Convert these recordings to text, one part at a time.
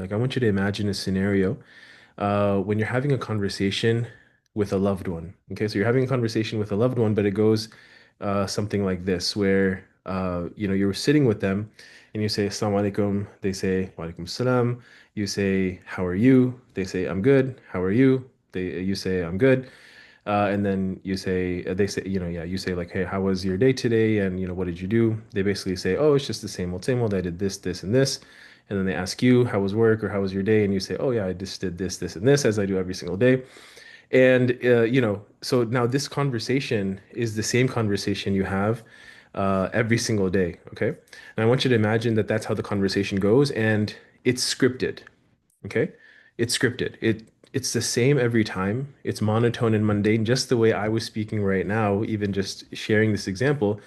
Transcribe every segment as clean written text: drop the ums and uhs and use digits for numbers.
Like, I want you to imagine a scenario when you're having a conversation with a loved one. Okay, so you're having a conversation with a loved one, but it goes something like this, where you're sitting with them and you say Assalamu alaikum. They say Wa alaikum salam. You say, how are you? They say, I'm good. How are you? You say, I'm good. And then they say, yeah, you say like, hey, how was your day today? And what did you do? They basically say, oh, it's just the same old, same old. I did this, this, and this. And then they ask you, how was work or how was your day? And you say, oh, yeah, I just did this, this, and this, as I do every single day. And, so now this conversation is the same conversation you have every single day. Okay. And I want you to imagine that that's how the conversation goes and it's scripted. Okay. It's scripted. It's the same every time. It's monotone and mundane, just the way I was speaking right now, even just sharing this example.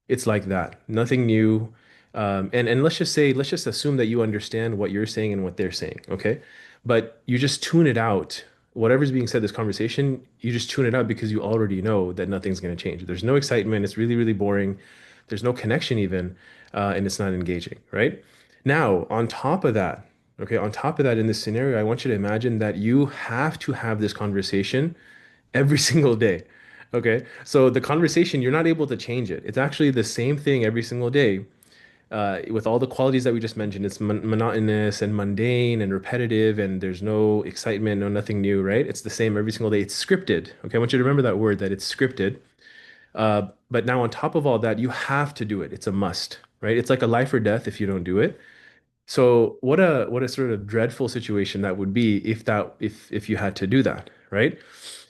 It's like that. Nothing new. And let's just assume that you understand what you're saying and what they're saying, okay? But you just tune it out. Whatever's being said this conversation, you just tune it out because you already know that nothing's going to change. There's no excitement. It's really, really boring. There's no connection even, and it's not engaging, right? Now, on top of that, okay, on top of that, in this scenario, I want you to imagine that you have to have this conversation every single day. Okay. So the conversation, you're not able to change it. It's actually the same thing every single day. With all the qualities that we just mentioned, it's monotonous and mundane and repetitive, and there's no excitement, no nothing new, right? It's the same every single day. It's scripted. Okay. I want you to remember that word, that it's scripted. But now, on top of all that, you have to do it. It's a must, right? It's like a life or death if you don't do it. So what a sort of dreadful situation that would be if you had to do that, right?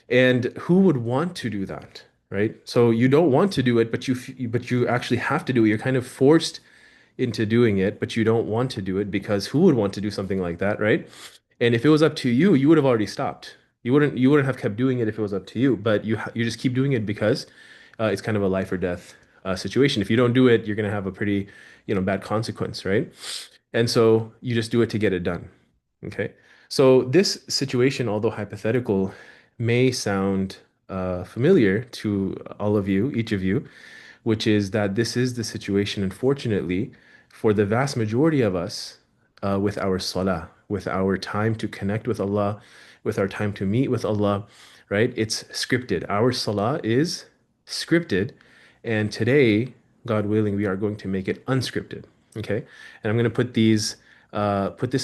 And who would want to do that, right? So you don't want to do it, but you actually have to do it. You're kind of forced into doing it, but you don't want to do it because who would want to do something like that, right? And if it was up to you, you would have already stopped. You wouldn't have kept doing it if it was up to you, but you just keep doing it because it's kind of a life or death situation. If you don't do it, you're going to have a pretty, bad consequence, right? And so you just do it to get it done. Okay. So this situation, although hypothetical, may sound familiar to all of you, each of you, which is that this is the situation, unfortunately, for the vast majority of us with our salah, with our time to connect with Allah, with our time to meet with Allah, right? It's scripted. Our salah is scripted. And today, God willing, we are going to make it unscripted. Okay. And I'm going to put this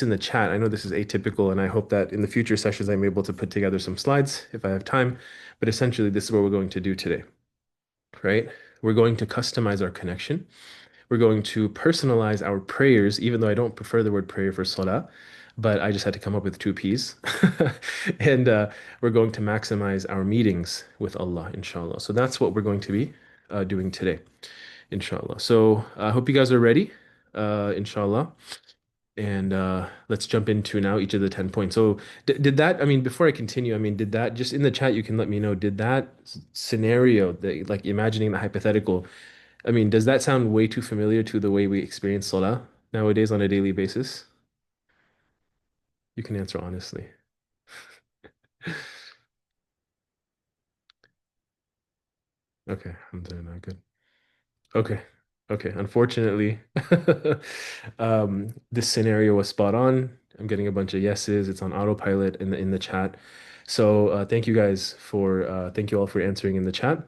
in the chat. I know this is atypical, and I hope that in the future sessions I'm able to put together some slides if I have time. But essentially, this is what we're going to do today, right? We're going to customize our connection. We're going to personalize our prayers, even though I don't prefer the word prayer for salah, but I just had to come up with two P's. And we're going to maximize our meetings with Allah, inshallah. So that's what we're going to be doing today, inshallah. So I hope you guys are ready, inshallah. And let's jump into now each of the 10 points. So, did that, I mean, before I continue, I mean, did that, just in the chat, you can let me know, did that scenario, like imagining the hypothetical, I mean, does that sound way too familiar to the way we experience Salah nowadays on a daily basis? You can answer honestly. Okay, Alhamdulillah, good. Okay, okay. Unfortunately, this scenario was spot on. I'm getting a bunch of yeses. It's on autopilot in the chat. So thank you guys for thank you all for answering in the chat.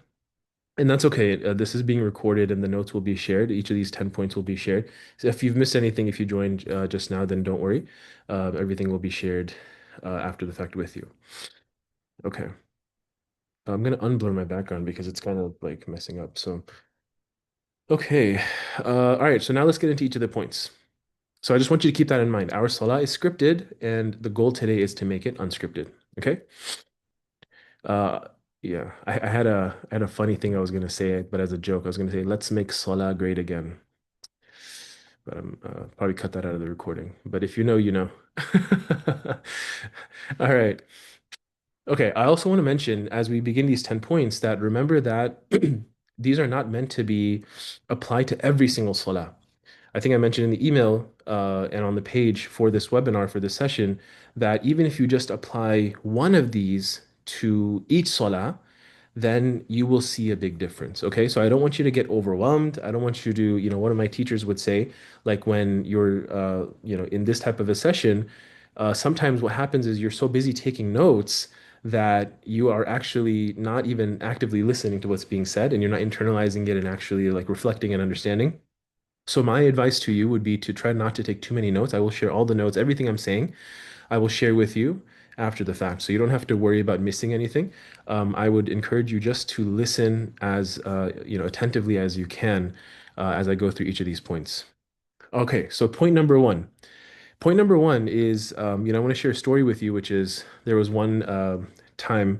And that's okay. This is being recorded and the notes will be shared. Each of these 10 points will be shared. So if you've missed anything, if you joined just now, then don't worry. Everything will be shared after the fact with you. Okay. I'm gonna unblur my background because it's kind of like messing up. So, okay. All right. So now let's get into each of the points. So I just want you to keep that in mind. Our salah is scripted, and the goal today is to make it unscripted. Okay. Uh, yeah. I had a funny thing I was gonna say, but as a joke, I was gonna say, let's make salah great again. But I'm probably cut that out of the recording. But if you know, you know. All right. Okay. I also want to mention as we begin these 10 points that remember that these are not meant to be applied to every single salah. I think I mentioned in the email and on the page for this webinar, for this session, that even if you just apply one of these to each salah, then you will see a big difference. Okay. So I don't want you to get overwhelmed. I don't want you to, one of my teachers would say, like when you're, in this type of a session, sometimes what happens is you're so busy taking notes that you are actually not even actively listening to what's being said and you're not internalizing it and actually like reflecting and understanding. So my advice to you would be to try not to take too many notes. I will share all the notes, everything I'm saying, I will share with you after the fact. So you don't have to worry about missing anything. I would encourage you just to listen as attentively as you can as I go through each of these points. Okay, so point number one. Point number one is, I want to share a story with you, which is there was one time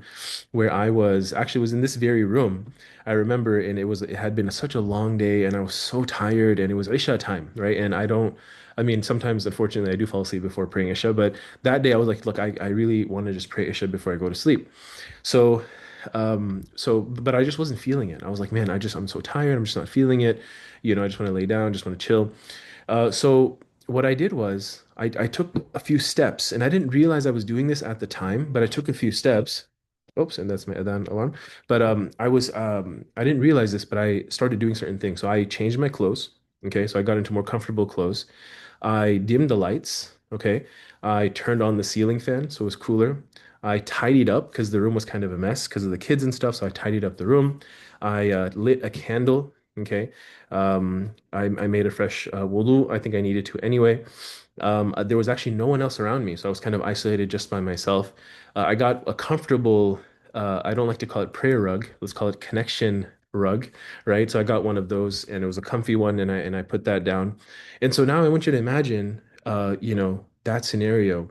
where I was in this very room. I remember, and it had been such a long day, and I was so tired, and it was Isha time, right? And I mean, sometimes unfortunately I do fall asleep before praying Isha, but that day I was like, look, I really want to just pray Isha before I go to sleep. So, but I just wasn't feeling it. I was like, man, I'm so tired. I'm just not feeling it. I just want to lay down, just want to chill. So what I did was I took a few steps, and I didn't realize I was doing this at the time, but I took a few steps. Oops, and that's my adhan alarm. But I didn't realize this, but I started doing certain things. So I changed my clothes. Okay, so I got into more comfortable clothes. I dimmed the lights. Okay, I turned on the ceiling fan so it was cooler. I tidied up because the room was kind of a mess because of the kids and stuff. So I tidied up the room. I lit a candle. Okay. I made a fresh wudu. I think I needed to anyway. There was actually no one else around me, so I was kind of isolated just by myself. I got a comfortable, I don't like to call it prayer rug. Let's call it connection rug, right? So I got one of those, and it was a comfy one, and I put that down. And so now I want you to imagine, that scenario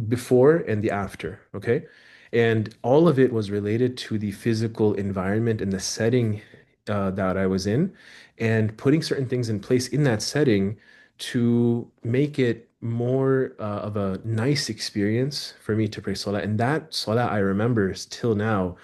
before and the after, okay? And all of it was related to the physical environment and the setting that I was in, and putting certain things in place in that setting to make it more of a nice experience for me to pray salah. And that salah I remember till now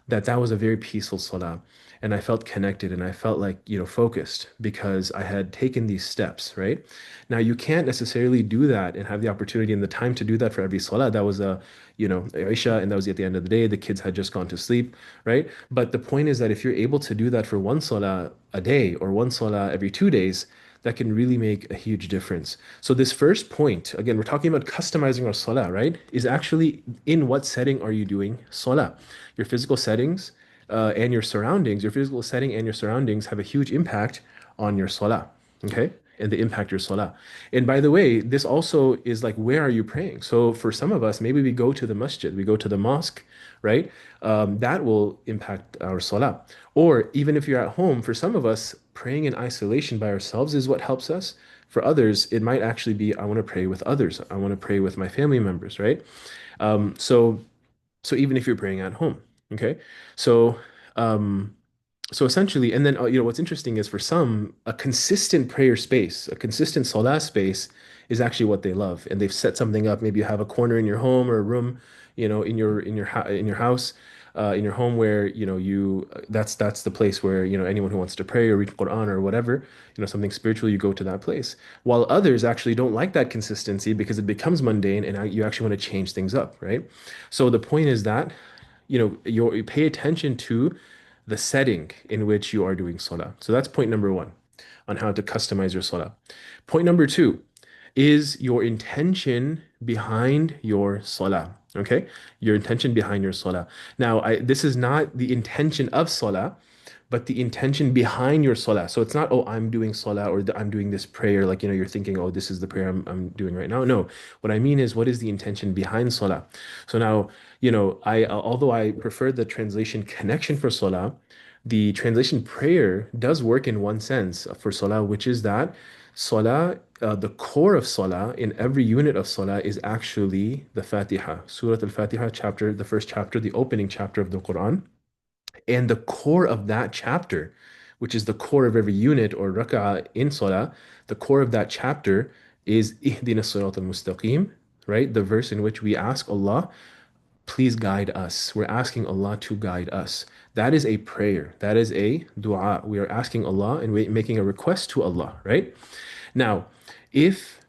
that was a very peaceful salah. And I felt connected and I felt like, focused because I had taken these steps, right? Now, you can't necessarily do that and have the opportunity and the time to do that for every salah. That was Isha, and that was at the end of the day. The kids had just gone to sleep, right? But the point is that if you're able to do that for one salah a day or one salah every 2 days, that can really make a huge difference. So this first point, again, we're talking about customizing our salah, right? Is actually in what setting are you doing salah? Your physical settings and your surroundings, your physical setting and your surroundings have a huge impact on your salah, okay? And the impact your salah. And by the way, this also is like, where are you praying? So for some of us, maybe we go to the masjid, we go to the mosque, right? That will impact our salah. Or even if you're at home, for some of us, praying in isolation by ourselves is what helps us. For others, it might actually be, I want to pray with others. I want to pray with my family members, right? Um, so so even if you're praying at home, okay? So um so essentially, and then what's interesting is for some, a consistent prayer space, a consistent salah space is actually what they love. And they've set something up. Maybe you have a corner in your home or a room, in your house, in your home where, that's the place where, anyone who wants to pray or read Quran or whatever, something spiritual, you go to that place. While others actually don't like that consistency because it becomes mundane and you actually want to change things up, right? So the point is that you pay attention to the setting in which you are doing salah. So that's point number one on how to customize your salah. Point number two is your intention behind your salah. Okay, your intention behind your salah. Now, this is not the intention of salah, but the intention behind your salah. So it's not, oh, I'm doing salah or I'm doing this prayer. Like, you're thinking, oh, this is the prayer I'm doing right now. No, what I mean is, what is the intention behind salah? So now, although I prefer the translation connection for salah, the translation prayer does work in one sense for salah, which is that salah, the core of salah in every unit of salah is actually the Fatiha, Surah Al-Fatiha chapter, the first chapter, the opening chapter of the Quran. And the core of that chapter, which is the core of every unit or rak'ah in salah, the core of that chapter is Ihdina Sirat al-Mustaqim, right? The verse in which we ask Allah, please guide us. We're asking Allah to guide us. That is a prayer. That is a dua. We are asking Allah and we making a request to Allah, right? Now, if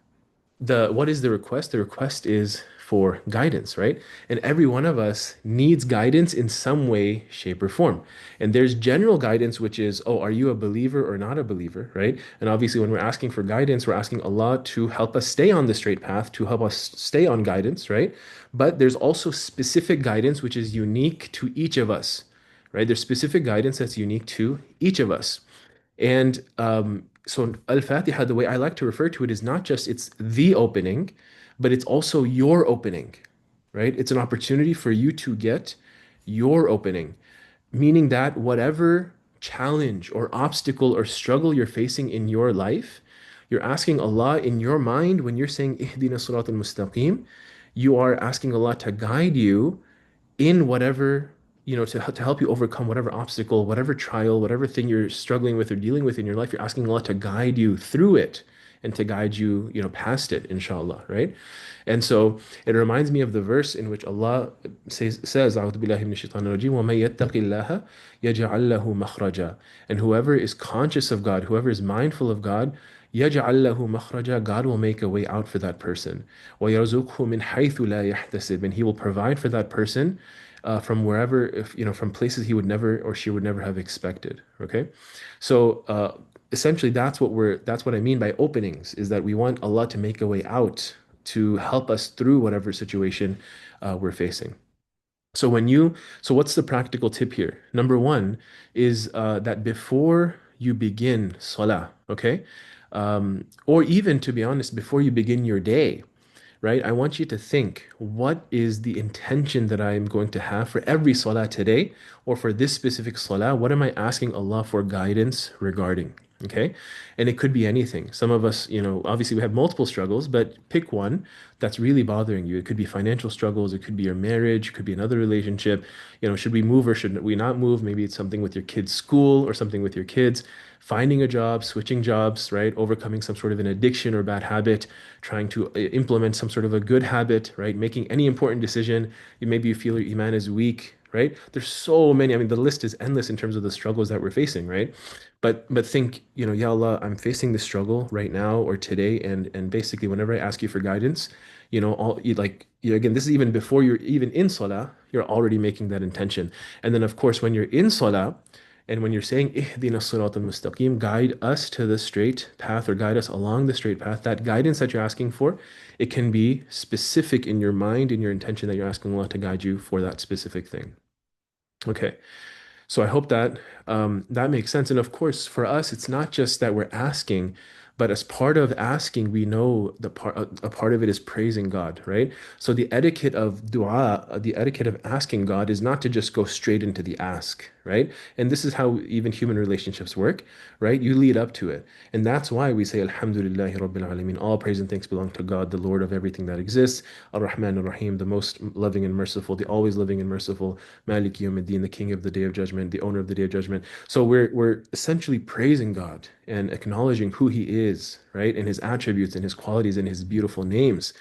what is the request? The request is for guidance, right? And every one of us needs guidance in some way, shape, or form. And there's general guidance, which is, oh, are you a believer or not a believer, right? And obviously, when we're asking for guidance, we're asking Allah to help us stay on the straight path, to help us stay on guidance, right? But there's also specific guidance, which is unique to each of us, right? There's specific guidance that's unique to each of us. And so Al-Fatiha, the way I like to refer to it is not just it's the opening, but it's also your opening, right? It's an opportunity for you to get your opening, meaning that whatever challenge or obstacle or struggle you're facing in your life, you're asking Allah in your mind when you're saying Ihdina Surat al-Mustaqim, you are asking Allah to guide you in whatever, to help you overcome whatever obstacle, whatever trial, whatever thing you're struggling with or dealing with in your life, you're asking Allah to guide you through it and to guide you, past it, inshallah, right? And so it reminds me of the verse in which Allah says, "A'udhu billahi minash shaitanir rajim, wa may yattaqillaha yaj'al lahu makhraja." And whoever is conscious of God, whoever is mindful of God, يَجْعَلْ لَهُ مَخْرَجًا, God will make a way out for that person. وَيَرْزُقْهُ مِنْ حَيْثُ لَا يَحْتَسِبْ, and He will provide for that person from wherever, if from places he would never or she would never have expected. Okay, so essentially that's what I mean by openings, is that we want Allah to make a way out to help us through whatever situation we're facing. So what's the practical tip here? Number one is that before you begin salah, okay, or even to be honest, before you begin your day, right? I want you to think, what is the intention that I'm going to have for every salah today, or for this specific salah? What am I asking Allah for guidance regarding? Okay. And it could be anything. Some of us, obviously we have multiple struggles, but pick one that's really bothering you. It could be financial struggles. It could be your marriage. It could be another relationship. Should we move or should we not move? Maybe it's something with your kids' school or something with your kids, finding a job, switching jobs, right? Overcoming some sort of an addiction or bad habit, trying to implement some sort of a good habit, right? Making any important decision. Maybe you feel your iman is weak, right? There's so many. I mean, the list is endless in terms of the struggles that we're facing, right? But think, Ya Allah, I'm facing this struggle right now or today, and basically whenever I ask you for guidance, again, this is even before you're even in salah, you're already making that intention. And then of course when you're in salah, and when you're saying ihdina sirat al-mustaqim, guide us to the straight path, or guide us along the straight path, that guidance that you're asking for, it can be specific in your mind, in your intention that you're asking Allah to guide you for that specific thing. Okay. So I hope that that makes sense. And of course, for us, it's not just that we're asking, but as part of asking, we know a part of it is praising God, right? So the etiquette of dua, the etiquette of asking God is not to just go straight into the ask, right? And this is how even human relationships work, right? You lead up to it. And that's why we say, Alhamdulillahi Rabbil Alameen. All praise and thanks belong to God, the Lord of everything that exists. Ar-Rahman Ar-Rahim, the most loving and merciful, the always loving and merciful. Malik Yawmiddin, the King of the Day of Judgment, the owner of the Day of Judgment. So we're essentially praising God and acknowledging who He is, right? And His attributes and His qualities and His beautiful names.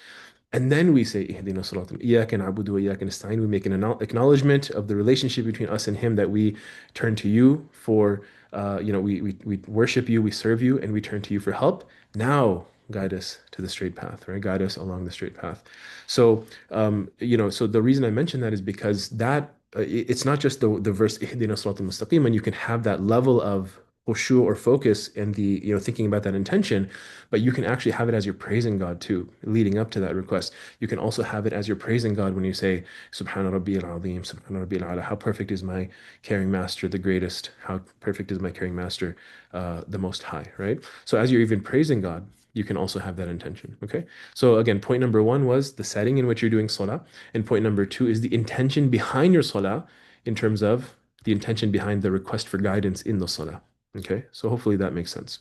And then we say, Ihdina Siratal Iyyaka na'budu wa iyyaka nasta'in. We make an acknowledgement of the relationship between us and Him, that we turn to you for, we worship you, we serve you, and we turn to you for help. Now guide us to the straight path, right? Guide us along the straight path. So, so the reason I mention that is because that it's not just the verse Ihdina Siratal Mustaqim, and you can have that level of khushu or focus and the thinking about that intention, but you can actually have it as you're praising God too, leading up to that request. You can also have it as you're praising God when you say Subhana Rabbiyal Azim, Subhana Rabbiyal Ala. How perfect is my caring master, the greatest? How perfect is my caring master, the most high, right? So as you're even praising God, you can also have that intention. Okay. So again, point number one was the setting in which you're doing salah. And point number two is the intention behind your salah, in terms of the intention behind the request for guidance in the salah. Okay, so hopefully that makes sense.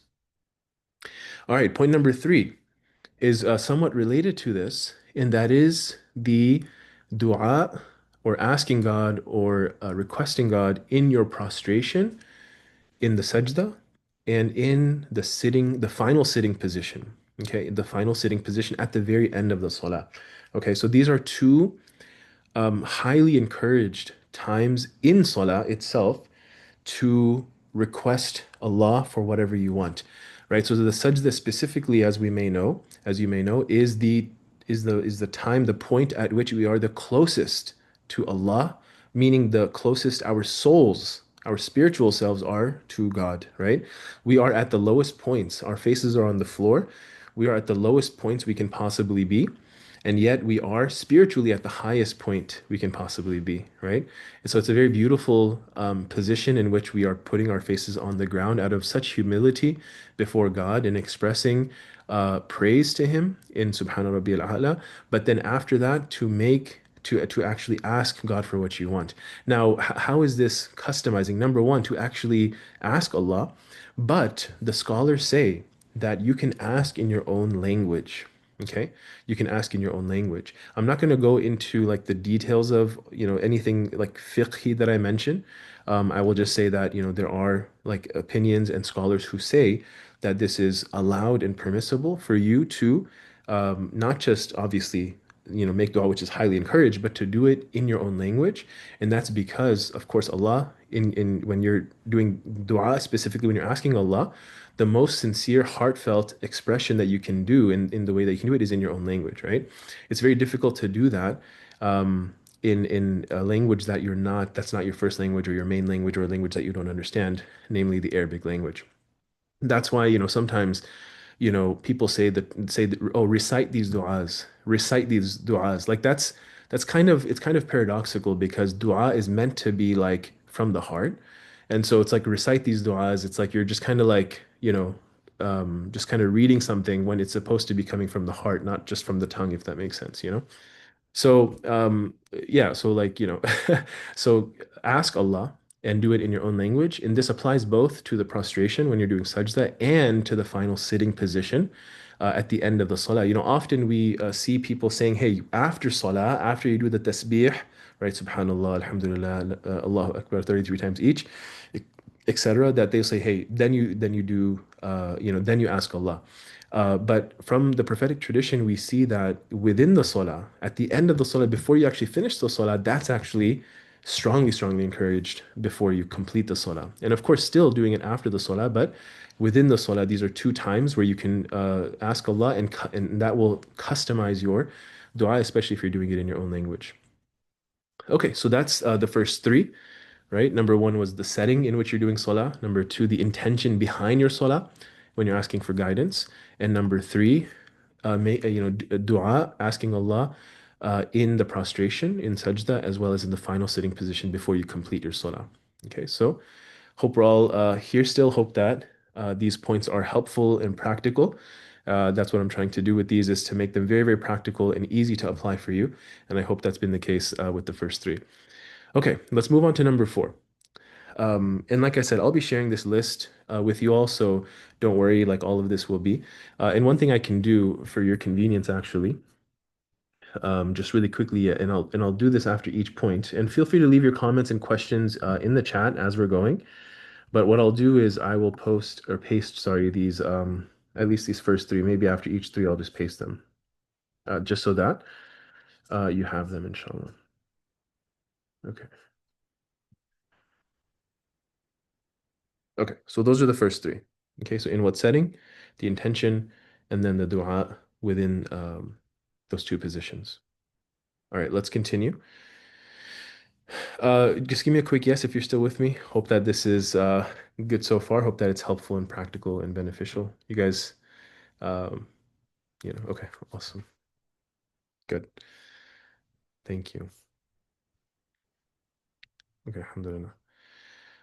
All right, point number three is somewhat related to this, and that is the dua, or asking God, or requesting God in your prostration, in the sajda, and in the sitting, the final sitting position. Okay, the final sitting position at the very end of the salah. Okay, so these are two highly encouraged times in salah itself to request Allah for whatever you want, right? So the sajda specifically, as you may know, is the time, the point at which we are the closest to Allah, meaning the closest our souls, our spiritual selves are to God, right? We are at the lowest points. Our faces are on the floor. We are at the lowest points we can possibly be. And yet we are spiritually at the highest point we can possibly be, right? And so it's a very beautiful position in which we are putting our faces on the ground out of such humility before God and expressing praise to Him in Subhana Rabbi al-A'la. But then after that, to actually ask God for what you want. Now, how is this customizing? Number one, to actually ask Allah, but the scholars say that you can ask in your own language. Okay, you can ask in your own language. I'm not going to go into like the details of anything like fiqhi that I mentioned. I will just say that there are like opinions and scholars who say that this is allowed and permissible for you to not just obviously make dua, which is highly encouraged, but to do it in your own language. And that's because, of course, Allah, in when you're doing dua, specifically when you're asking Allah, the most sincere, heartfelt expression that you can do in the way that you can do it is in your own language, right? It's very difficult to do that in a language that's not your first language or your main language or a language that you don't understand, namely the Arabic language. That's why, sometimes, people say that, oh, recite these du'as. Like it's kind of paradoxical because du'a is meant to be like from the heart. And so it's like recite these du'as. It's like you're just kind of like, just kind of reading something when it's supposed to be coming from the heart, not just from the tongue, if that makes sense. So, yeah, so like, so ask Allah and do it in your own language. And this applies both to the prostration when you're doing sajda and to the final sitting position at the end of the salah. Often we see people saying, hey, after salah, after you do the tasbih, right, subhanallah, alhamdulillah, Allahu Akbar 33 times each, etc., that they say, hey, then you do, then you ask Allah. But from the prophetic tradition, we see that within the salah, at the end of the salah, before you actually finish the salah, that's actually strongly, strongly encouraged before you complete the salah. And of course, still doing it after the salah, but within the salah, these are two times where you can ask Allah, and that will customize your dua, especially if you're doing it in your own language. Okay, so that's the first three, right? Number one was the setting in which you're doing salah. Number two, the intention behind your salah when you're asking for guidance. And number three, dua, asking Allah in the prostration, in sajda, as well as in the final sitting position before you complete your salah. Okay, so hope we're all here still. Hope that these points are helpful and practical. That's what I'm trying to do with these is to make them very, very practical and easy to apply for you. And I hope that's been the case with the first three. Okay, let's move on to number four. And like I said, I'll be sharing this list with you all, so don't worry, like all of this will be. And one thing I can do for your convenience, actually, just really quickly, and I'll do this after each point. And feel free to leave your comments and questions in the chat as we're going. But what I'll do is I will post or paste, sorry, these at least these first three. Maybe after each three, I'll just paste them, just so that you have them, inshallah. Okay. Okay, so those are the first three. Okay, so in what setting, the intention, and then the dua within those two positions. All right, let's continue. Just give me a quick yes if you're still with me. Hope that this is good so far. Hope that it's helpful and practical and beneficial. You guys, um, okay, awesome. Good. Thank you. Okay, alhamdulillah.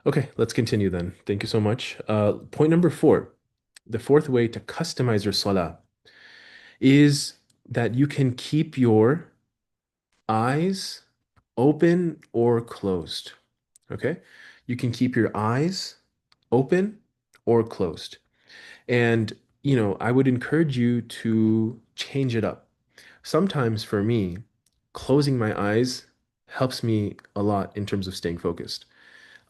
Okay, let's continue then. Thank you so much. Point number four, the fourth way to customize your salah is that you can keep your eyes open or closed. Okay? You can keep your eyes open or closed. And, I would encourage you to change it up. Sometimes for me, closing my eyes helps me a lot in terms of staying focused.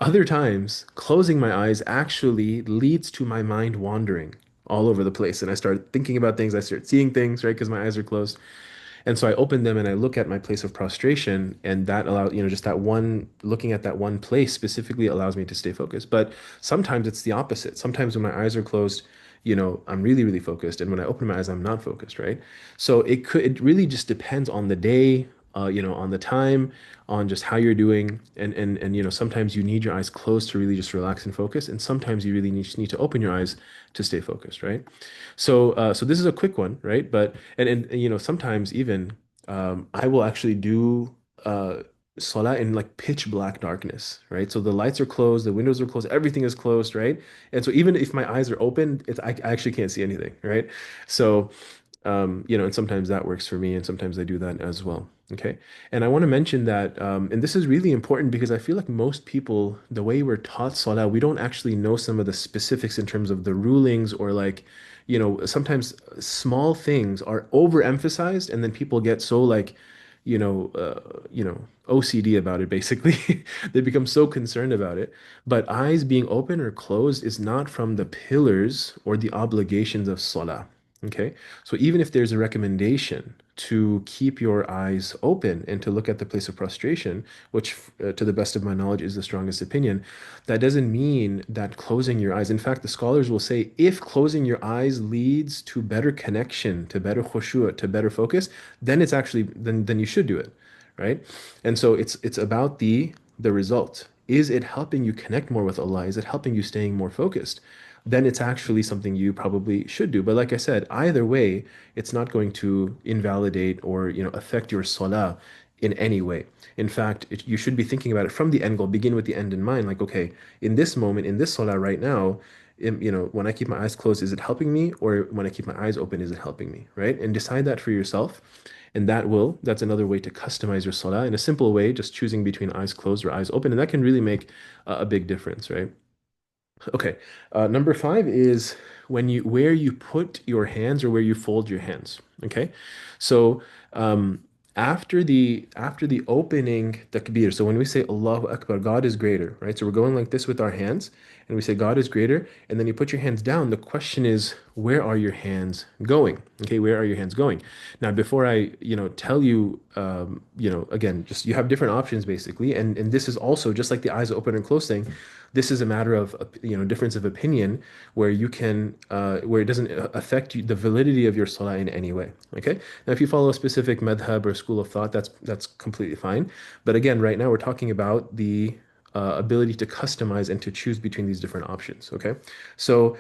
Other times, closing my eyes actually leads to my mind wandering all over the place. And I start thinking about things, I start seeing things, right? Because my eyes are closed. And so I open them and I look at my place of prostration, and that allows, just that one, looking at that one place specifically allows me to stay focused. But sometimes it's the opposite. Sometimes when my eyes are closed, I'm really, really focused, and when I open my eyes, I'm not focused, right? So it really just depends on the day, on the time, on just how you're doing, and sometimes you need your eyes closed to really just relax and focus, and sometimes you really need to open your eyes to stay focused, right? So this is a quick one, right? But and sometimes even I will actually do uh salah in like pitch black darkness, right? So the lights are closed, the windows are closed, everything is closed, right? And so even if my eyes are open, I actually can't see anything, right? So and sometimes that works for me, and sometimes I do that as well. Okay. And I want to mention that, and this is really important because I feel like most people, the way we're taught Salah, we don't actually know some of the specifics in terms of the rulings or like, sometimes small things are overemphasized, and then people get so like, OCD about it basically. They become so concerned about it. But eyes being open or closed is not from the pillars or the obligations of Salah. Okay. So even if there's a recommendation to keep your eyes open and to look at the place of prostration, which to the best of my knowledge is the strongest opinion, that doesn't mean that closing your eyes. In fact, the scholars will say if closing your eyes leads to better connection, to better khushu', to better focus, then it's actually then you should do it, right? And so it's about the result. Is it helping you connect more with Allah? Is it helping you staying more focused? Then it's actually something you probably should do. But like I said, either way, it's not going to invalidate or affect your salah in any way. In fact, you should be thinking about it from the end goal. Begin with the end in mind. Like, okay, in this moment, in this salah right now, when I keep my eyes closed, is it helping me? Or when I keep my eyes open, is it helping me? Right? And decide that for yourself. And that's another way to customize your salah in a simple way, just choosing between eyes closed or eyes open. And that can really make a big difference, right? Okay. Number five is where you put your hands or where you fold your hands. Okay. So um, after the opening takbir, so when we say Allahu Akbar, God is greater, right? So we're going like this with our hands, and we say God is greater, and then you put your hands down. The question is, where are your hands going? Okay, where are your hands going? Now, before I, tell you, again, just you have different options basically, and this is also just like the eyes open and close thing. This is a matter of difference of opinion where you can where it doesn't affect the validity of your salah in any way. Okay. Now, if you follow a specific madhab or school of thought, that's completely fine. But again, right now we're talking about the ability to customize and to choose between these different options. Okay. So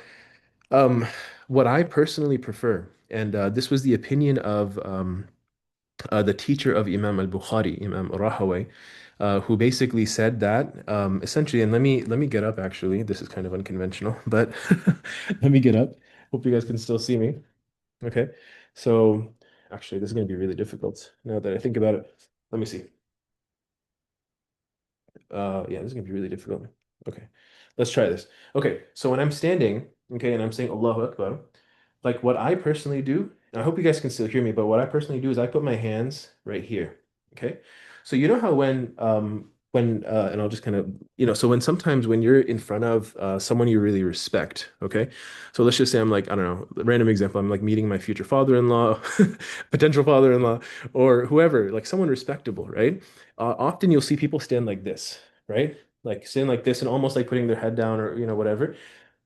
um, what I personally prefer, and this was the opinion of the teacher of Imam al-Bukhari, Imam Rahaway, who basically said that essentially, and let me get up actually. This is kind of unconventional, but let me get up. Hope you guys can still see me. Okay. So actually, this is going to be really difficult now that I think about it. Let me see. Yeah, this is gonna be really difficult. Okay, let's try this. Okay, so when I'm standing, okay, and I'm saying Allahu Akbar, like what I personally do, and I hope you guys can still hear me, but what I personally do is I put my hands right here. Okay, so you know how and I'll just kind of so when sometimes when you're in front of someone you really respect, okay, so let's just say I'm like I don't know, random example, I'm like meeting my future father-in-law, potential father-in-law, or whoever, like someone respectable, right? Often you'll see people stand like this, right? Like stand like this and almost like putting their head down or whatever.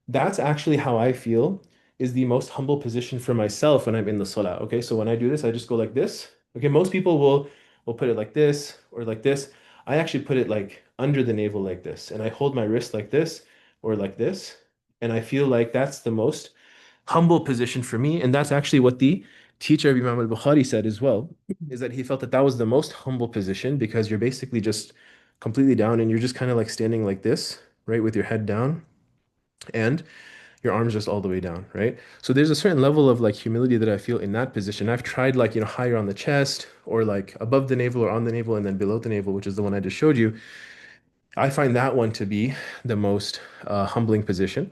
That's actually how I feel is the most humble position for myself when I'm in the salah. Okay, so when I do this, I just go like this. Okay, most people will put it like this or like this. I actually put it like under the navel like this, and I hold my wrist like this or like this, and I feel like that's the most humble position for me. And that's actually what the teacher of Imam al-Bukhari said as well, is that he felt that that was the most humble position because you're basically just completely down and you're just kind of like standing like this, right, with your head down and your arms just all the way down, right? So there's a certain level of like humility that I feel in that position. I've tried like, higher on the chest or like above the navel or on the navel and then below the navel, which is the one I just showed you. I find that one to be the most humbling position.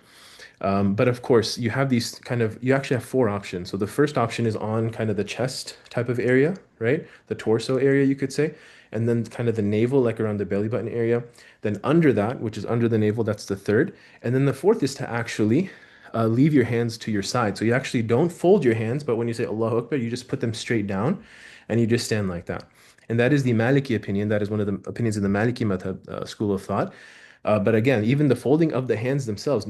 But of course, you actually have four options. So the first option is on kind of the chest type of area, right? The torso area, you could say. And then kind of the navel, like around the belly button area. Then under that, which is under the navel, that's the third. And then the fourth is to actually leave your hands to your side. So you actually don't fold your hands, but when you say Allahu Akbar, you just put them straight down and you just stand like that. And that is the Maliki opinion. That is one of the opinions in the Maliki madhab school of thought. But again, even the folding of the hands themselves,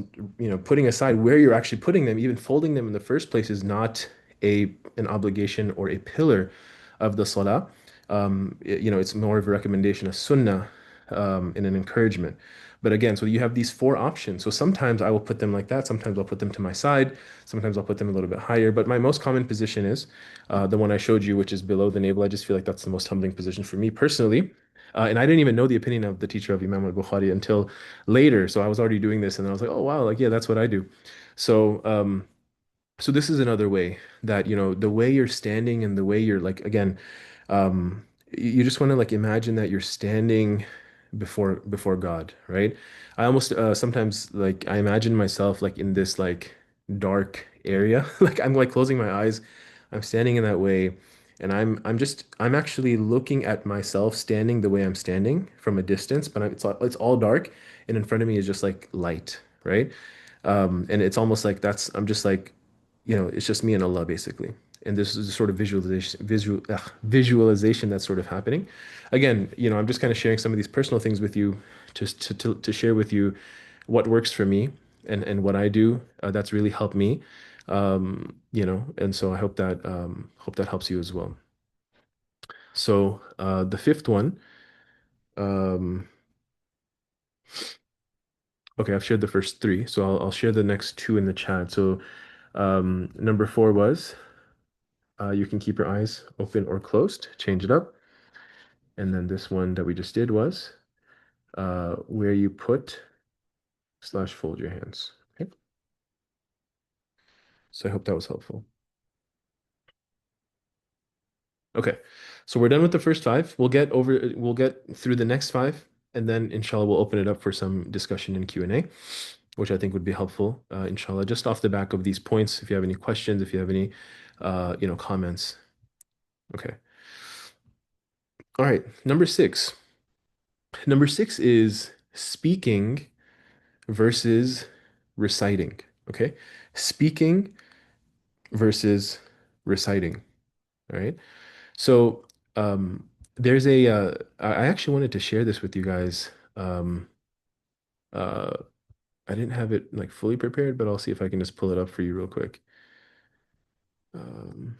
putting aside where you're actually putting them, even folding them in the first place is not an obligation or a pillar of the salah. It's more of a recommendation, a sunnah, and an encouragement. But again, so you have these four options. So sometimes I will put them like that. Sometimes I'll put them to my side. Sometimes I'll put them a little bit higher. But my most common position is the one I showed you, which is below the navel. I just feel like that's the most humbling position for me personally. And I didn't even know the opinion of the teacher of Imam al-Bukhari until later. So I was already doing this, and then I was like, oh wow, like yeah, that's what I do. So so this is another way that, the way you're standing and the way you're like, again, you just want to like imagine that you're standing before God, right? I almost sometimes like I imagine myself like in this like dark area. Like I'm like closing my eyes. I'm standing in that way, and I'm actually looking at myself standing the way I'm standing from a distance, but it's all dark, and in front of me is just like light, right? And it's almost like I'm just like, it's just me and Allah basically. And this is a sort of visualization that's sort of happening. Again, I'm just kind of sharing some of these personal things with you, just to share with you what works for me and what I do. That's really helped me. And so I hope that helps you as well. So the fifth one, um, okay, I've shared the first three, so I'll share the next two in the chat. So number four was you can keep your eyes open or closed, change it up. And then this one that we just did was where you put / fold your hands. Okay. So I hope that was helpful. Okay. So we're done with the first five. We'll get through the next five, and then inshallah we'll open it up for some discussion and Q&A, which I think would be helpful, inshallah, just off the back of these points. If you have any questions, if you have any comments. Okay. All right. Number six. Number six is speaking versus reciting. Okay. Speaking versus reciting. All right. So there's I actually wanted to share this with you guys. Uh, I didn't have it like fully prepared, but I'll see if I can just pull it up for you real quick. Um,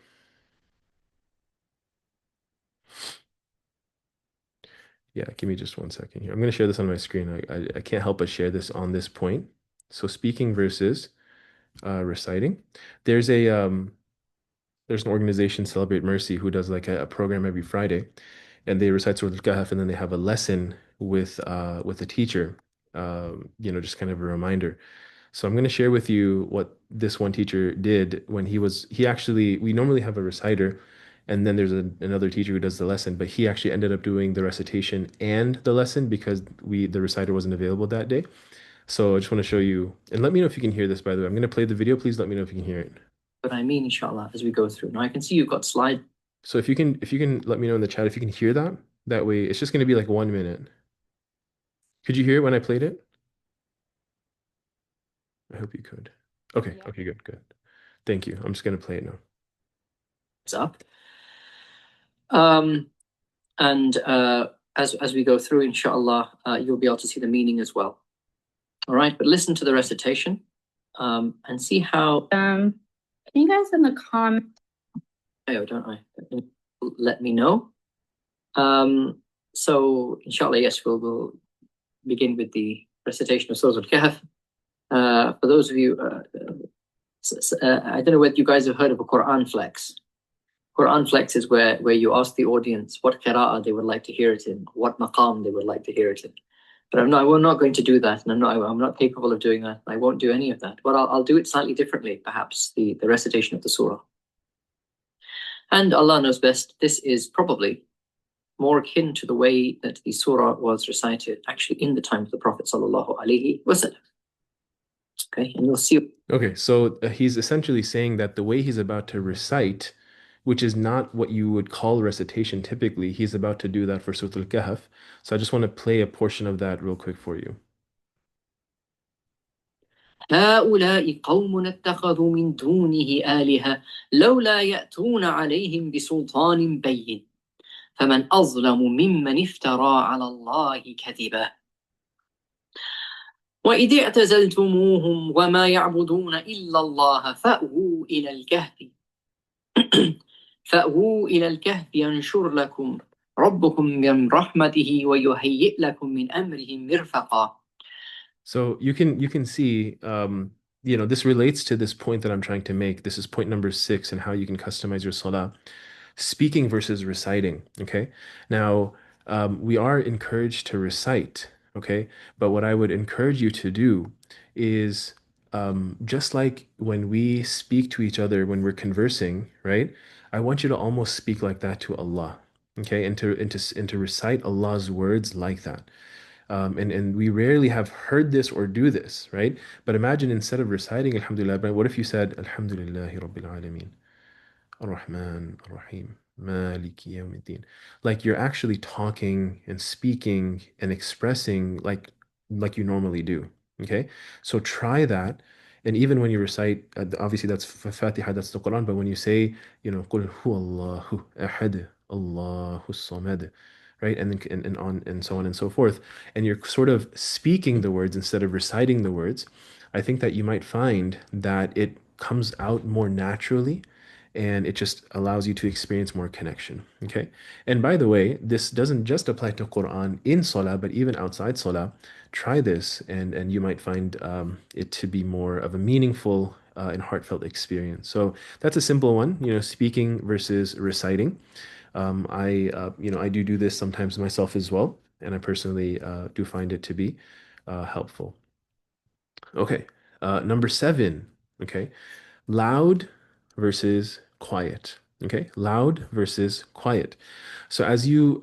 yeah, give me just 1 second here. I'm going to share this on my screen. I can't help but share this on this point. So speaking versus reciting. There's a there's an organization, Celebrate Mercy, who does like a program every Friday, and they recite Surah Al-Kahf, and then they have a lesson with a teacher, just kind of a reminder. So I'm going to share with you what this one teacher did when he actually, we normally have a reciter, and then there's another teacher who does the lesson, but he actually ended up doing the recitation and the lesson because the reciter wasn't available that day. So I just want to show you, and let me know if you can hear this, by the way. I'm going to play the video. Please let me know if you can hear it. But I mean, inshallah, as we go through. Now I can see you've got slide. So if you can let me know in the chat if you can hear that. That way, it's just going to be like 1 minute. Could you hear it when I played it? I hope you could. Okay. Yeah. Okay, good, good. Thank you. I'm just going to play it now. It's up. And as we go through, inshallah, you'll be able to see the meaning as well. All right, but listen to the recitation and see how. Can you guys in the comments? Oh, don't I? Let me know. So inshallah, yes, we'll begin with the recitation of Surah Al-Kahf. For those of you, I don't know whether you guys have heard of a Quran flex. Quran flex is where you ask the audience what qira'ah they would like to hear it in, what maqam they would like to hear it in. But we're not going to do that, and I'm not capable of doing that. I won't do any of that. But I'll do it slightly differently, perhaps the recitation of the surah. And Allah knows best. This is probably more akin to the way that the surah was recited actually in the time of the Prophet sallallahu alaihi wasallam. Okay, and you'll see. Okay, so he's essentially saying that the way he's about to recite, which is not what you would call recitation typically, he's about to do that for Surah Al-Kahf. So I just want to play a portion of that real quick for you. هؤلاء قوم اتخذوا من دونه آلهة لولا يأتون عليهم بسلطان بين فمن أظلم ممن افترى على الله كذبا. وإذ اعتزلتموهم وما يعبدون إلا الله فأووا إلى الكهف فأووا إلى الكهف ينشر لكم ربكم من رحمته ويهيئ لكم من أمرهم مرفقا. So you can see, this relates to this point that I'm trying to make. This is point number 6 and how you can customize your salah. Speaking versus reciting. Okay. Now, we are encouraged to recite. Okay. But what I would encourage you to do is, just like when we speak to each other when we're conversing, right? I want you to almost speak like that to Allah. Okay. And to recite Allah's words like that. And we rarely have heard this or do this, right? But imagine instead of reciting Alhamdulillah, what if you said Alhamdulillahi Rabbil Alameen, Ar-Rahman, Ar-Rahim, Maliki Yawmiddin. Like you're actually talking and speaking and expressing like you normally do. Okay? So try that. And even when you recite, obviously that's Fatiha, that's the Quran, but when you say, قُلْ هُوَ اللَّهُ أَحَدٌ اللَّهُ الصَّمَدُ, right? And on and so on and so forth. And you're sort of speaking the words instead of reciting the words. I think that you might find that it comes out more naturally and it just allows you to experience more connection. Okay. And by the way, this doesn't just apply to Quran in Salah, but even outside Salah. Try this, and you might find it to be more of a meaningful and heartfelt experience. So that's a simple one, speaking versus reciting. I do this sometimes myself as well, and I personally do find it to be helpful. Okay. Number 7. Okay. Loud versus quiet. Okay, loud versus quiet. So as you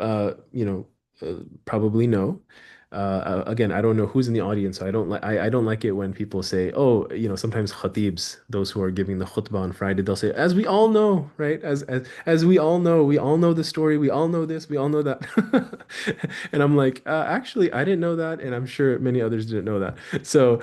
probably know, again, I don't know who's in the audience. So I don't like it when people say, oh, sometimes khatibs, those who are giving the khutbah on Friday, they'll say, as we all know, right? As we all know the story, we all know this, we all know that. And I'm like, actually, I didn't know that, and I'm sure many others didn't know that. So,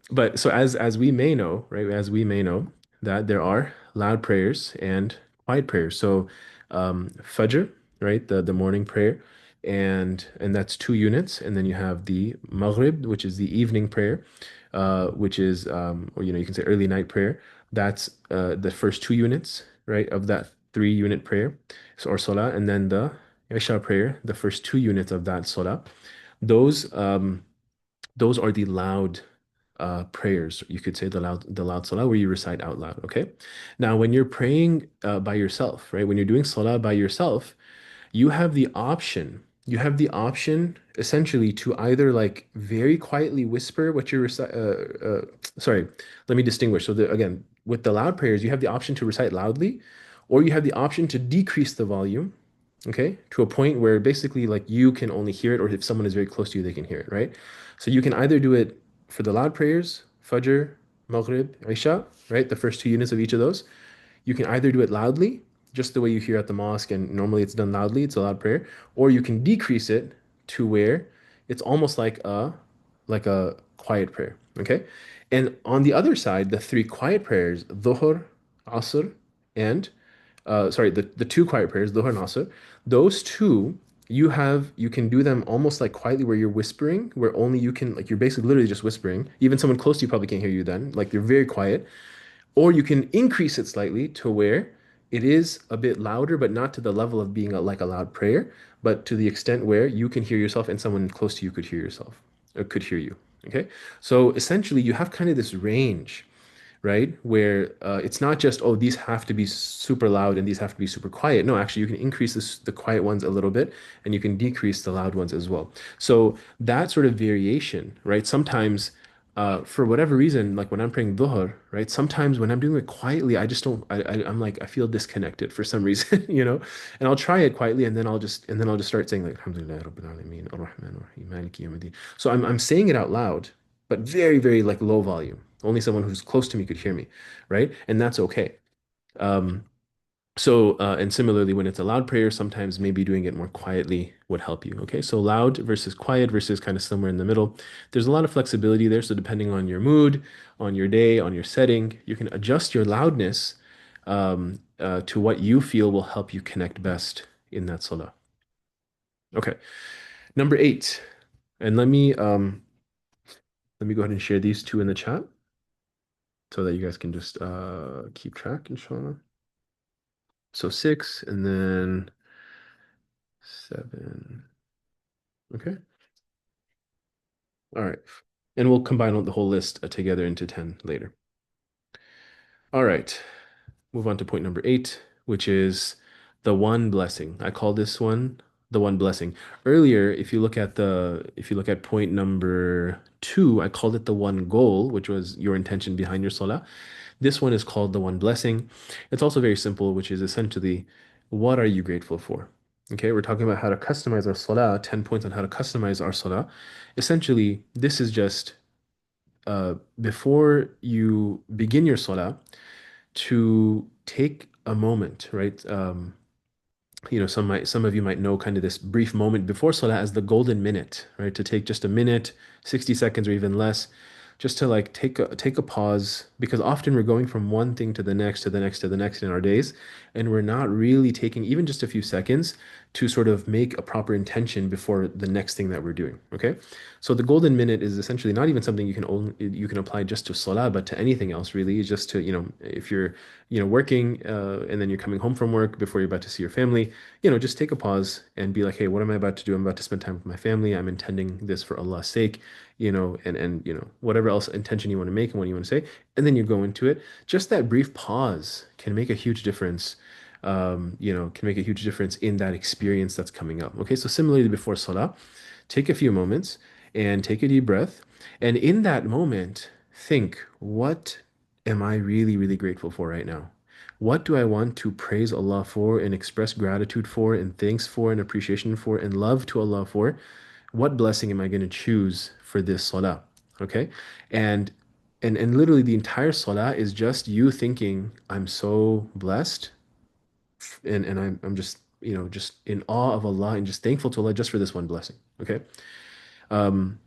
but so as we may know, right? As we may know that there are loud prayers and quiet prayers. So, Fajr, right? The morning prayer, and that's 2 units, and then you have the Maghrib, which is the evening prayer, which is or you can say early night prayer. That's the first 2 units, right, of that 3 unit prayer, so, or Salah, and then the Isha prayer, the first 2 units of that Salah. Those um, those are the loud prayers. You could say the loud salah where you recite out loud. Okay. Now, when you're praying by yourself, right? When you're doing salah by yourself, you have the option. You have the option essentially to either like very quietly whisper what you're sorry, let me distinguish. So again, with the loud prayers, you have the option to recite loudly, or you have the option to decrease the volume, okay, to a point where basically like you can only hear it, or if someone is very close to you, they can hear it, right? So you can either do it for the loud prayers, Fajr, Maghrib, Isha, right? The first 2 units of each of those. You can either do it loudly, just the way you hear at the mosque, and normally it's done loudly, it's a loud prayer, or you can decrease it to where it's almost like a quiet prayer, okay? And on the other side, the 3 quiet prayers, Dhuhr, Asr, and sorry, the 2 quiet prayers, Dhuhr and Asr, those two you can do them almost like quietly where you're whispering, where only you can like you're basically literally just whispering. Even someone close to you probably can't hear you then. Like you're very quiet. Or you can increase it slightly to where it is a bit louder, but not to the level of being like a loud prayer, but to the extent where you can hear yourself and someone close to you could hear yourself or could hear you. Okay. So essentially, you have kind of this range, right? Where it's not just, oh, these have to be super loud and these have to be super quiet. No, actually, you can increase the quiet ones a little bit and you can decrease the loud ones as well. So that sort of variation, right? Sometimes, for whatever reason, like when I'm praying dhuhr, right? Sometimes when I'm doing it quietly, I just don't, I'm like, I feel disconnected for some reason, and I'll try it quietly and then I'll just start saying like, Alhamdulillah, Rabbil Alameen, Ar-Rahman, Ar-Rahim, Maliki Yawmiddin. So I'm saying it out loud, but very, very like low volume. Only someone who's close to me could hear me, right? And that's okay. Um, and similarly, when it's a loud prayer, sometimes maybe doing it more quietly would help you. Okay, so loud versus quiet versus kind of somewhere in the middle. There's a lot of flexibility there. So depending on your mood, on your day, on your setting, you can adjust your loudness to what you feel will help you connect best in that salah. Okay, number 8, and let me Let me go ahead and share these two in the chat so that you guys can just keep track, inshallah. So 6 and then 7. Okay. All right. And we'll combine the whole list together into 10 later. All right. Move on to point number 8, which is the one blessing. I call this one the one blessing. Earlier, if you look at point number 2, I called it the one goal, which was your intention behind your salah. This one is called the one blessing. It's also very simple, which is essentially, what are you grateful for? Okay, we're talking about how to customize our salah, 10 points on how to customize our salah. Essentially, this is just before you begin your salah, to take a moment, right? Some of you might know kind of this brief moment before salah as the golden minute, right? To take just a minute, 60 seconds or even less, just to like take a pause, because often we're going from one thing to the next to the next to the next in our days, and we're not really taking even just a few seconds to sort of make a proper intention before the next thing that we're doing. Okay. So the golden minute is essentially not even something you can apply just to salah, but to anything else really. Just to, if you're, working and then you're coming home from work before you're about to see your family, just take a pause and be like, hey, what am I about to do? I'm about to spend time with my family. I'm intending this for Allah's sake, and whatever else intention you want to make and what you want to say, and then you go into it. Just that brief pause can make a huge difference. Can make a huge difference in that experience that's coming up. Okay, so similarly before salah, take a few moments and take a deep breath, and in that moment, think, what am I really, really grateful for right now? What do I want to praise Allah for and express gratitude for and thanks for and appreciation for and love to Allah for? What blessing am I going to choose for this salah? Okay? And and literally the entire salah is just you thinking, I'm so blessed and I'm just, just in awe of Allah and just thankful to Allah just for this one blessing. Okay? Um,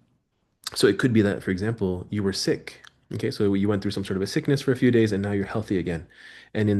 so it could be that, for example, you were sick. Okay, so you went through some sort of a sickness for a few days and now you're healthy again. And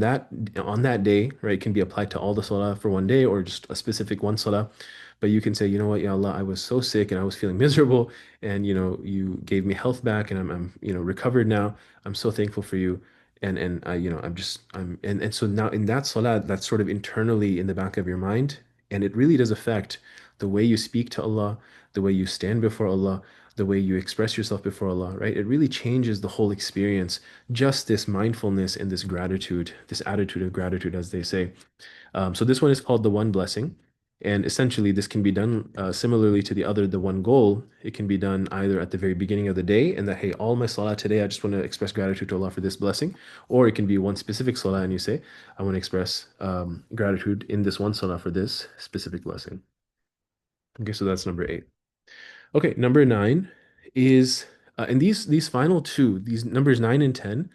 on that day, right, it can be applied to all the salah for one day or just a specific one salah. But you can say, you know what, Ya Allah, I was so sick and I was feeling miserable, and you gave me health back, and I'm recovered now. I'm so thankful for you. And I, and so now in that salah, that's sort of internally in the back of your mind, and it really does affect the way you speak to Allah, the way you stand before Allah, the way you express yourself before Allah, right? It really changes the whole experience. Just this mindfulness and this gratitude, this attitude of gratitude, as they say. So this one is called the one blessing. And essentially, this can be done similarly to the one goal. It can be done either at the very beginning of the day, and that, hey, all my salah today, I just want to express gratitude to Allah for this blessing. Or it can be one specific salah, and you say, I want to express gratitude in this one salah for this specific blessing. Okay, so that's number 8. Okay, number 9 is, and these final two, these numbers 9 and 10,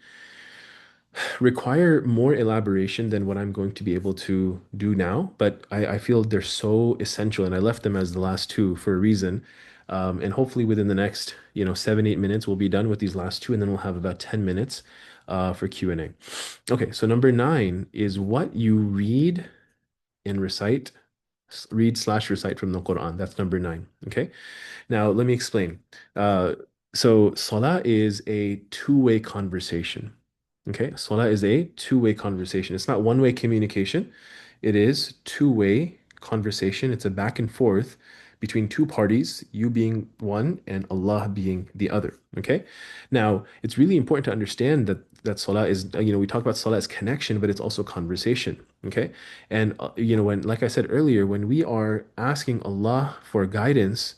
require more elaboration than what I'm going to be able to do now, but I feel they're so essential, and I left them as the last two for a reason. And hopefully within the next, 7, 8 minutes, we'll be done with these last two, and then we'll have about 10 minutes for Q&A. Okay, so number 9 is what you read and recite, read/recite from the Quran. That's number 9. Okay. Now, let me explain. Uh, so, salah is a two-way conversation. Okay, salah is a two-way conversation. It's not one-way communication. It is two-way conversation. It's a back and forth between two parties, you being one and Allah being the other. Okay. Now, it's really important to understand that salah is, we talk about salah as connection, but it's also conversation. Okay. And, when, like I said earlier, when we are asking Allah for guidance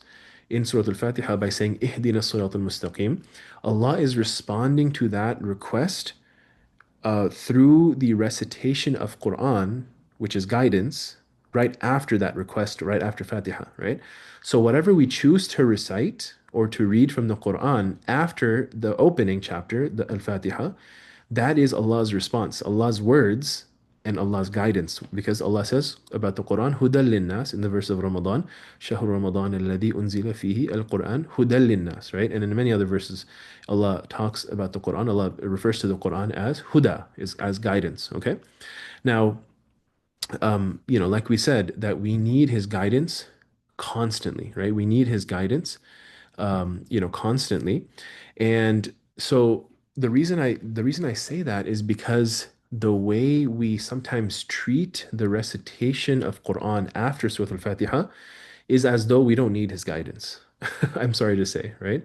in Surah Al-Fatiha by saying, Ihdina Sirat al-Mustaqim, Allah is responding to that request through the recitation of Quran, which is guidance, right after that request, right after Fatiha, right? So whatever we choose to recite or to read from the Quran after the opening chapter, the Al-Fatiha, that is Allah's response, Allah's words and Allah's guidance. Because Allah says about the Quran, Hudal linnas, in the verse of Ramadan, Shahru Ramadan alladhi unzila fihi al-Quran, Hudal linnas, right? And in many other verses, Allah talks about the Quran, Allah refers to the Quran as Huda, is as guidance, okay? Now, like we said, that we need His guidance constantly, right? We need His guidance constantly. And so the reason I say that is because the way we sometimes treat the recitation of Quran after Surah Al-Fatiha is as though we don't need his guidance. I'm sorry to say, right?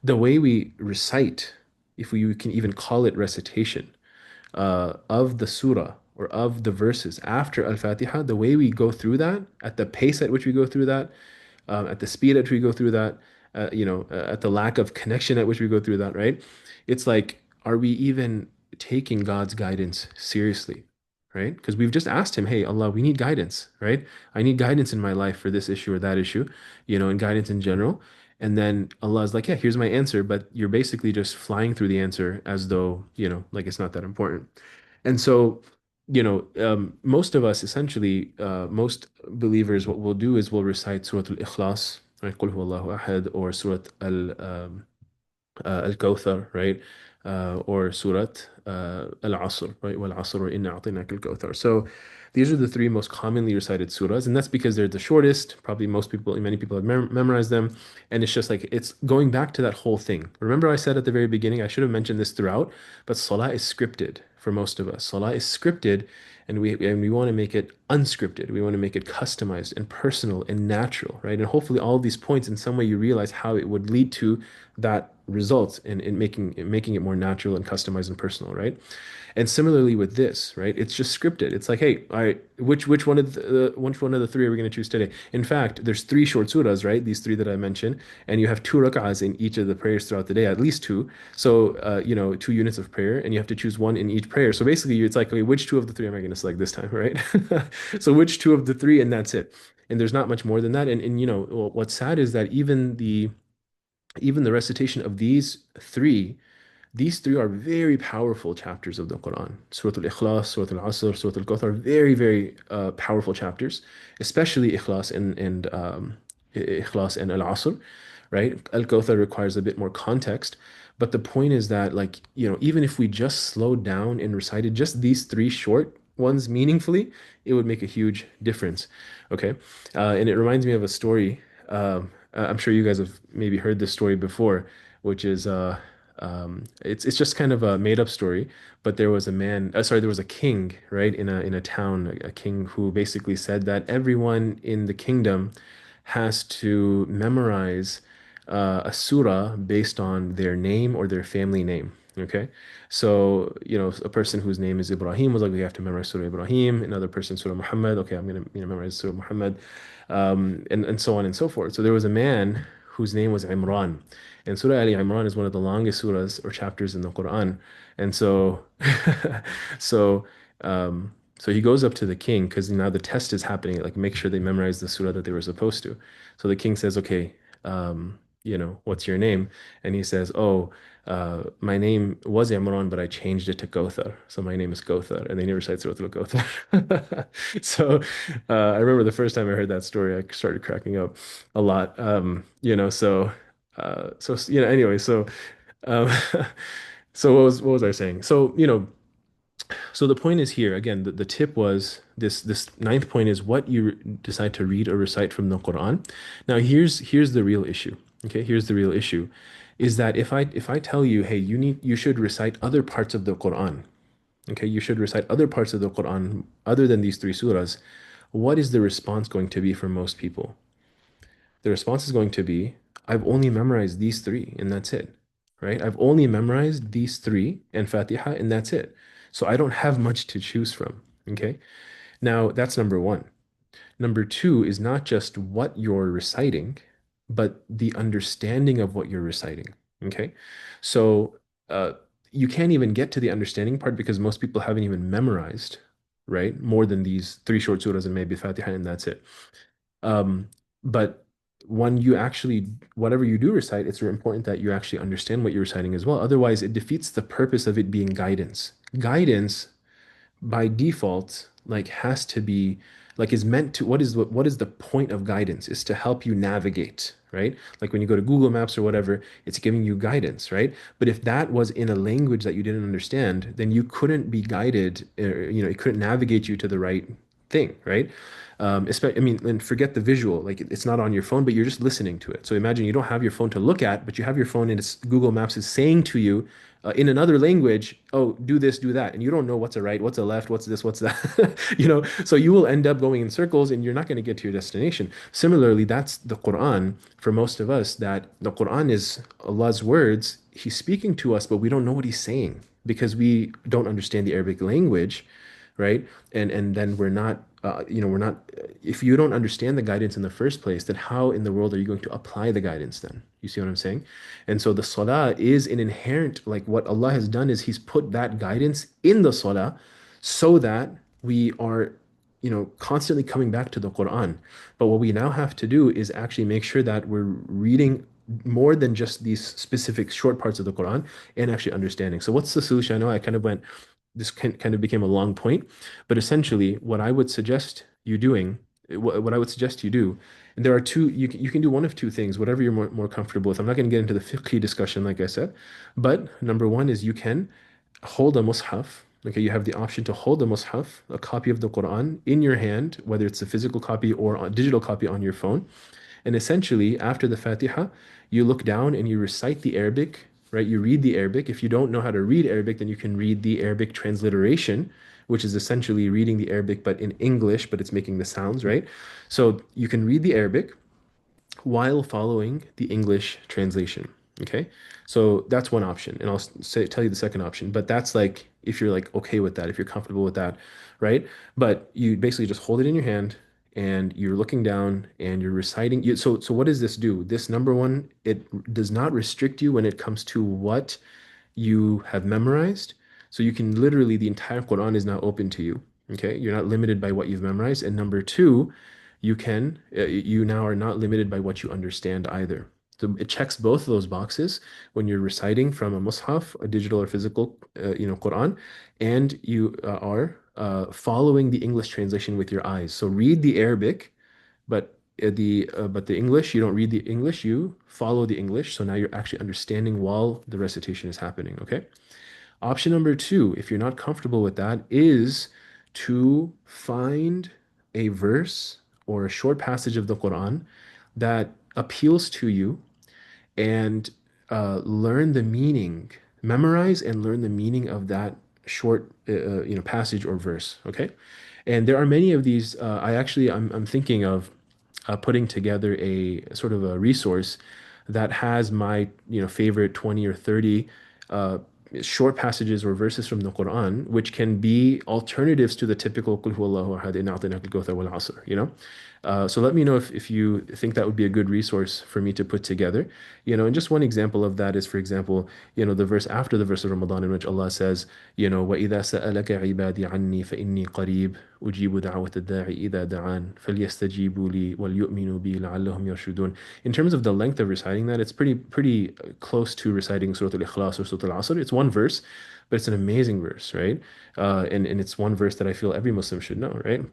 The way we recite, if we can even call it recitation, of the surah or of the verses after Al-Fatiha, the way we go through that, at the pace at which we go through that, at the speed at which we go through that, at the lack of connection at which we go through that, right? It's like, are we even taking God's guidance seriously, right? Because we've just asked Him, hey, Allah, we need guidance, right? I need guidance in my life for this issue or that issue, and guidance in general. And then Allah is like, yeah, here's my answer, but you're basically just flying through the answer as though, like it's not that important. And so, most of us essentially, most believers, what we'll do is we'll recite Surah Al-Ikhlas, right? Qul huwallahu ahad, or Surah Al-Kawthar, right? Or Surat Al-Asr, right? Wal-Asr, or Inna a'tainaka al-Kawthar. So these are the three most commonly recited surahs, and that's because they're the shortest. Probably many people have memorized them, and it's just like it's going back to that whole thing. Remember, I said at the very beginning, I should have mentioned this throughout, but Salah is scripted for most of us. Salah is scripted, and we want to make it unscripted. We want to make it customized and personal and natural, right? And hopefully, all of these points, in some way, you realize how it would lead to that result in making it more natural and customized and personal, right? And similarly with this, right? It's just scripted. It's like, hey, all right, which one of the three are we going to choose today? In fact, there's three short surahs, right? These three that I mentioned, and you have two rak'ahs in each of the prayers throughout the day, at least two. So, 2 units of prayer, and you have to choose one in each prayer. So basically, it's like, okay, which two of the three am I going to select this time, right? So which two of the three, and that's it. And there's not much more than that. And what's sad is that even the recitation of these three are very powerful chapters of the Quran. Surah Al-Ikhlas, Surah Al-Asr, Surah Al-Kawthar are very, very powerful chapters, especially Ikhlas and Al-Asr, right? Al-Kawthar requires a bit more context, but the point is that, like, even if we just slowed down and recited just these three short ones meaningfully, it would make a huge difference. Okay, and it reminds me of a story. I'm sure you guys have maybe heard this story before, which is it's just kind of a made up story, but there was a king, right, in a town, a king who basically said that everyone in the kingdom has to memorize a surah based on their name or their family name. Okay, so a person whose name is Ibrahim was like, we have to memorize Surah Ibrahim. Another person, Surah Muhammad. Okay, I'm gonna memorize Surah Muhammad, and so on and so forth. So there was a man whose name was Imran. And Surah Ali Imran is one of the longest surahs or chapters in the Quran. And so, so, so he goes up to the king because now the test is happening, like make sure they memorize the surah that they were supposed to. So the king says, okay, what's your name? And he says, oh, my name was Imran, but I changed it to Gothar. So my name is Gothar. And they never recite Surah Al-Gothar. So I remember the first time I heard that story, I started cracking up a lot. Anyway, um, so what was I saying? So the point is here again. The tip was this ninth point is what you decide to read or recite from the Quran. Now here's the real issue. Okay, here's the real issue, is that if I tell you, hey, you should recite other parts of the Quran. Okay, you should recite other parts of the Quran other than these three surahs. What is the response going to be for most people? The response is going to be, I've only memorized these three and that's it, right? I've only memorized these three and Fatiha and that's it. So I don't have much to choose from, okay? Now, that's number one. Number two is not just what you're reciting, but the understanding of what you're reciting, okay? So uh, you can't even get to the understanding part because most people haven't even memorized, right? More than these three short surahs and maybe Fatiha and that's it. Um, but when you actually, whatever you do recite, it's important that you actually understand what you're reciting as well. Otherwise, it defeats the purpose of it being guidance. Guidance, by default, like has to be like is meant to what is the point of guidance is to help you navigate, right? Like when you go to Google Maps or whatever, it's giving you guidance, right? But if that was in a language that you didn't understand, then you couldn't be guided, it couldn't navigate you to the right thing, right? I mean, and forget the visual, like it's not on your phone, but you're just listening to it. So imagine you don't have your phone to look at, but you have your phone and it's, Google Maps is saying to you in another language, oh, do this, do that. And you don't know what's a right, what's a left, what's this, what's that, you know? So you will end up going in circles and you're not going to get to your destination. Similarly, that's the Quran for most of us, that the Quran is Allah's words. He's speaking to us, but we don't know what he's saying because we don't understand the Arabic language, right? And then we're not we're not if you don't understand the guidance in the first place, then how in the world are you going to apply the guidance then? You see what I'm saying? And so the salah is an inherent, like what Allah has done is he's put that guidance in the salah so that we are constantly coming back to the Quran. But what we now have to do is actually make sure that we're reading more than just these specific short parts of the Quran and actually understanding. So what's the solution? I know I kind of went this kind of became a long point, but essentially, what I would suggest you doing, what I would suggest you do, and there are two, you can do one of two things, whatever you're more comfortable with. I'm not going to get into the fiqh discussion, like I said, but number one is you can hold a mushaf. Okay, you have the option to hold a mushaf, a copy of the Quran in your hand, whether it's a physical copy or a digital copy on your phone. And essentially, after the Fatiha, you look down and you recite the Arabic, right? You read the Arabic. If you don't know how to read Arabic, then you can read the Arabic transliteration, which is essentially reading the Arabic but in English, but it's making the sounds, right? So you can read the Arabic while following the English translation. Okay. So that's one option. And tell you the second option. But that's like, if you're like okay with that, if you're comfortable with that, right? But you basically just hold it in your hand and you're looking down and you're reciting. So what does this do? This number one, it does not restrict you when it comes to what you have memorized. So you can literally, the entire Quran is now open to you. Okay. You're not limited by what you've memorized. And number two, you now are not limited by what you understand either. So it checks both of those boxes when you're reciting from a mushaf, a digital or physical, Quran, and you are following the English translation with your eyes. So read the Arabic, but the English, you don't read the English, you follow the English. So now you're actually understanding while the recitation is happening. Okay. Option number two, if you're not comfortable with that, is to find a verse or a short passage of the Quran that appeals to you and learn the meaning, memorize and learn the meaning of that short, passage or verse. Okay, and there are many of these. I'm thinking of putting together a sort of a resource that has my favorite 20 or 30 uh, short passages or verses from the Quran, which can be alternatives to the typical "Qul huwallahu ahad, inna a'tainaka al-kawthar wal asr," so let me know if you think that would be a good resource for me to put together. And just one example of that is, for example, the verse after the verse of Ramadan in which Allah says, وَإِذَا سَأَلَكَ عِبَادِي عَنِّي فَإِنِّي قَرِيبٌ أُجِيبُ دَعْوَةَ الدَّاعِ إِذَا دَعَانِ فَلْيَسْتَجِيبُوا لِي وَلْيُؤْمِنُوا بِي لَعَلَّهُمْ يَرْشُدُونَ. In terms of the length of reciting that, it's pretty close to reciting Surah Al-Ikhlas or Surah Al-Asr. It's one verse, but it's an amazing verse, right? And it's one verse that I feel every Muslim should know, right?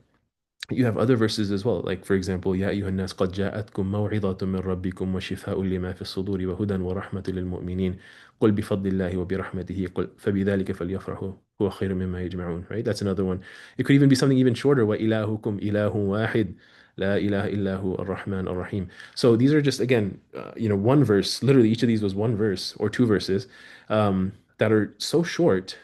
You have other verses as well, like for example, يا أيها الناس قد جاءتكم موعظة من ربكم وشفاء لما في الصدور وهدى ورحمة للمؤمنين قل بفضل الله وبرحمته قل فبذلك فليفرحوا هو خير مما يجمعون. Right? That's another one. It could even be something even shorter. وإلهكم إله واحد لا إله إلا هو الرحمن الرحيم. So these are just again, one verse. Literally, each of these was one verse or two verses that are so short,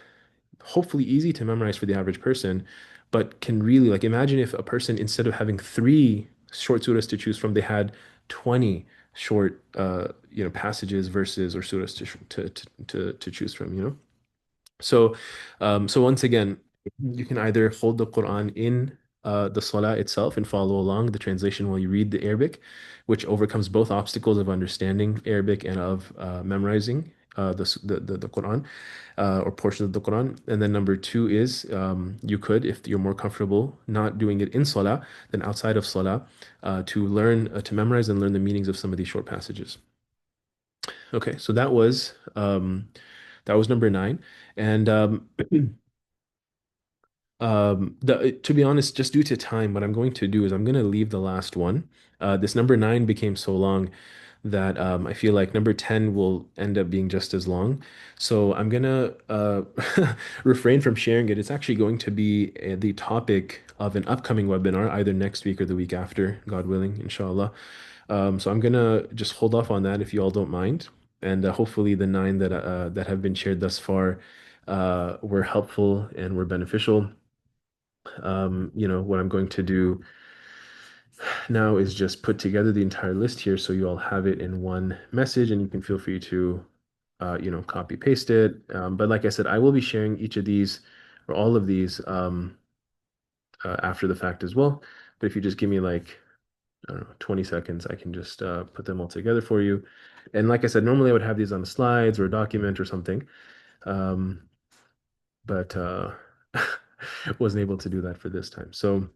hopefully easy to memorize for the average person, but can really, like, imagine if a person, instead of having three short surahs to choose from, they had 20 short passages, verses, or surahs to choose from, so once again, you can either hold the Quran in the salah itself and follow along the translation while you read the Arabic, which overcomes both obstacles of understanding Arabic and of memorizing the Quran or portions of the Quran. And then number two is you could, if you're more comfortable not doing it in salah, then outside of salah, to learn to memorize and learn the meanings of some of these short passages. Okay, so that was number nine. And to be honest, just due to time, what I'm going to do is I'm going to leave the last one. This number nine became so long that I feel like number 10 will end up being just as long. So I'm gonna refrain from sharing it. It's actually going to be the topic of an upcoming webinar, either next week or the week after, God willing, inshallah. So I'm gonna just hold off on that if you all don't mind. And hopefully the nine that have been shared thus far were helpful and were beneficial. What I'm going to do now is just put together the entire list here so you all have it in one message and you can feel free to copy paste it. But like I said, I will be sharing each of these or all of these after the fact as well. But if you just give me like, I don't know, 20 seconds, I can just put them all together for you. And like I said, normally I would have these on the slides or a document or something. Um, but wasn't able to do that for this time. So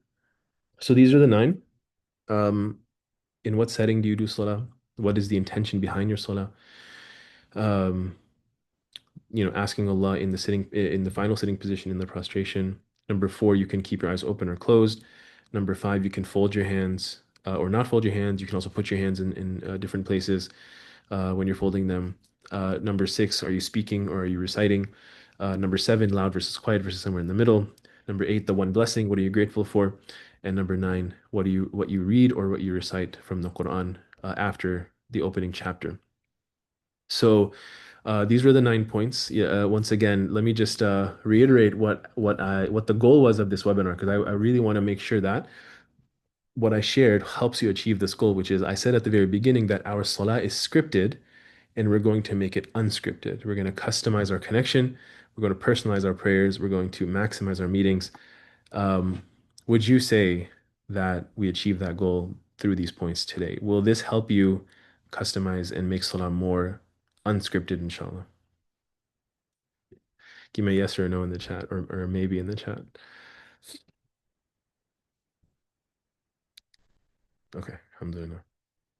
these are the nine. Um, in what setting do you do salah? What is the intention behind your salah? Um, asking Allah in the final sitting position in the prostration. Number four, you can keep your eyes open or closed. Number five, you can fold your hands or not fold your hands. You can also put your hands in different places when you're folding them. Number six, are you speaking or are you reciting? Number seven, loud versus quiet versus somewhere in the middle. Number eight, the one blessing. What are you grateful for? And number nine, what you read or what you recite from the Quran after the opening chapter. So these were the 9 points. Yeah, once again, let me just reiterate what the goal was of this webinar because I really want to make sure that what I shared helps you achieve this goal, which is I said at the very beginning that our salah is scripted and we're going to make it unscripted. We're going to customize our connection. We're going to personalize our prayers. We're going to maximize our meetings. Um, would you say that we achieve that goal through these points today? Will this help you customize and make Salah more unscripted, inshallah? Give me a yes or a no in the chat, or a maybe in the chat. Okay, alhamdulillah.